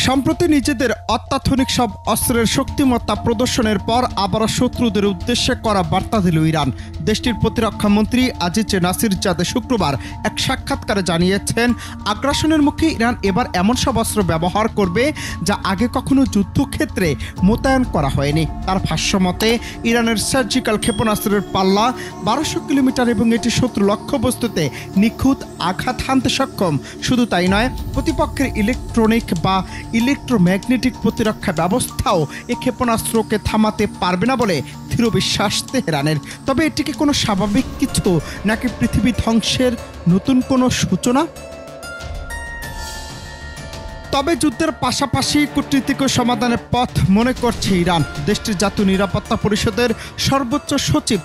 সম্প্রতি নিজেদের অত্যাধুনিক সব অস্ত্রের শক্তিমত্তা প্রদর্শনের পর আবারও শত্রুদের উদ্দেশ্যে করা বার্তা দিল ইরান। দেশটির প্রতিরক্ষা মন্ত্রী আজিজ নাসিরজাদে শুক্রবার এক সাক্ষাৎকারে জানিয়েছেন, আগ্রাসনের মুখে ইরান এবার এমন সব অস্ত্র ব্যবহার করবে যা আগে কখনো যুদ্ধক্ষেত্রে মোতায়েন করা হয়নি। তার ভাষ্যমতে ইরানের সার্জিক্যাল ক্ষেপণাস্ত্রের পাল্লা 1200 কিলোমিটার এবং এটি শত্রু লক্ষ্যবস্তুতে নিখুঁত আঘাত হানতে সক্ষম। শুধু তাই নয়, প্রতিপক্ষের ইলেকট্রনিক বা ইলেকট্রোম্যাগনেটিক প্রতিরক্ষা ব্যবস্থাও এই ক্ষেপণাস্ত্রকে থামাতে পারবে না বলে দৃঢ় বিশ্বাস তেহরানের। তবে এটিকে কোনো স্বাভাবিক কিছু নাকি পৃথিবী ধ্বংসের নতুন কোনো সূচনা? তবে যুদ্ধের পাশাপাশি কূটনীতিক সমাধানের পথ মনে করছে ইরান। দেশটির জাতীয় নিরাপত্তা পরিষদের সর্বোচ্চ সচিব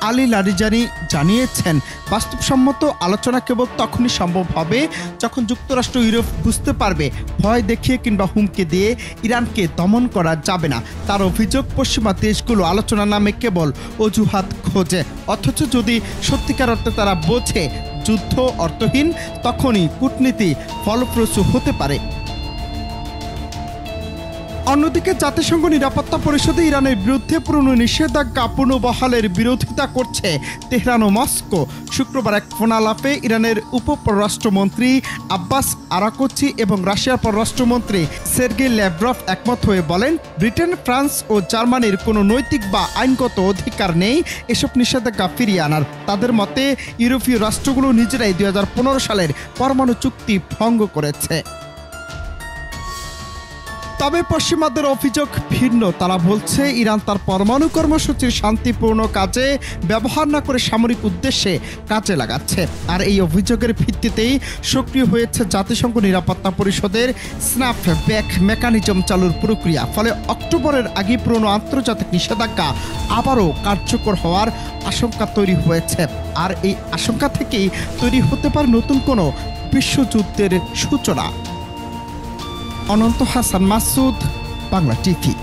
আলী লারিজানি জানিয়েছেন, বাস্তবসম্মত আলোচনা কেবল তখনই সম্ভব হবে যখন যুক্তরাষ্ট্র ইউরোপ বুঝতে পারবে ভয় দেখিয়ে কিংবা হুমকি দিয়ে ইরানকে দমন করা যাবে না। তার অভিযোগ, পশ্চিমা দেশগুলো আলোচনার নামে কেবল অজুহাত খোঁজে, অথচ যদি সত্যিকার অর্থে তারা বোঝে যুদ্ধ অর্থহীন, তখনই কূটনীতি ফলপ্রসূ হতে পারে। অন্যদিকে জাতিসংঘ নিরাপত্তা পরিষদে ইরানের বিরুদ্ধে পুরনো নিষেধাজ্ঞা পুনর্বহালের বিরোধিতা করছে তেহরান ও মস্কো। শুক্রবার এক ফোনালাপে ইরানের উপপররাষ্ট্রমন্ত্রী আব্বাস আরাকচি এবং রাশিয়ার পররাষ্ট্রমন্ত্রী সের্গেই ল্যাভরভ একমত হয়ে বলেন, ব্রিটেন, ফ্রান্স ও জার্মানির কোনো নৈতিক বা আইনগত অধিকার নেই এসব নিষেধাজ্ঞা ফিরিয়ে আনার। তাদের মতে ইউরোপীয় রাষ্ট্রগুলো নিজেরাই 2015 সালের পরমাণু চুক্তি ভঙ্গ করেছে। তবে পশ্চিমাদের অভিযোগ ভিন্ন। তারা বলছে, ইরান তার পরমাণু কর্মসূচির শান্তিপূর্ণ কাজে ব্যবহার না করে সামরিক উদ্দেশ্যে কাজে লাগাচ্ছে। আর এই অভিযোগের ভিত্তিতেই সক্রিয় হয়েছে জাতিসংঘ নিরাপত্তা পরিষদের স্ন্যাপ ব্যাক মেকানিজম চালুর প্রক্রিয়া। ফলে অক্টোবরের আগে পুরনো আন্তর্জাতিক নিষেধাজ্ঞা আবারও কার্যকর হওয়ার আশঙ্কা তৈরি হয়েছে। আর এই আশঙ্কা থেকেই তৈরি হতে পারে নতুন কোনো বিশ্বযুদ্ধের সূচনা। অনন্ত হাসান মাসুদ, বাংলা টিভি।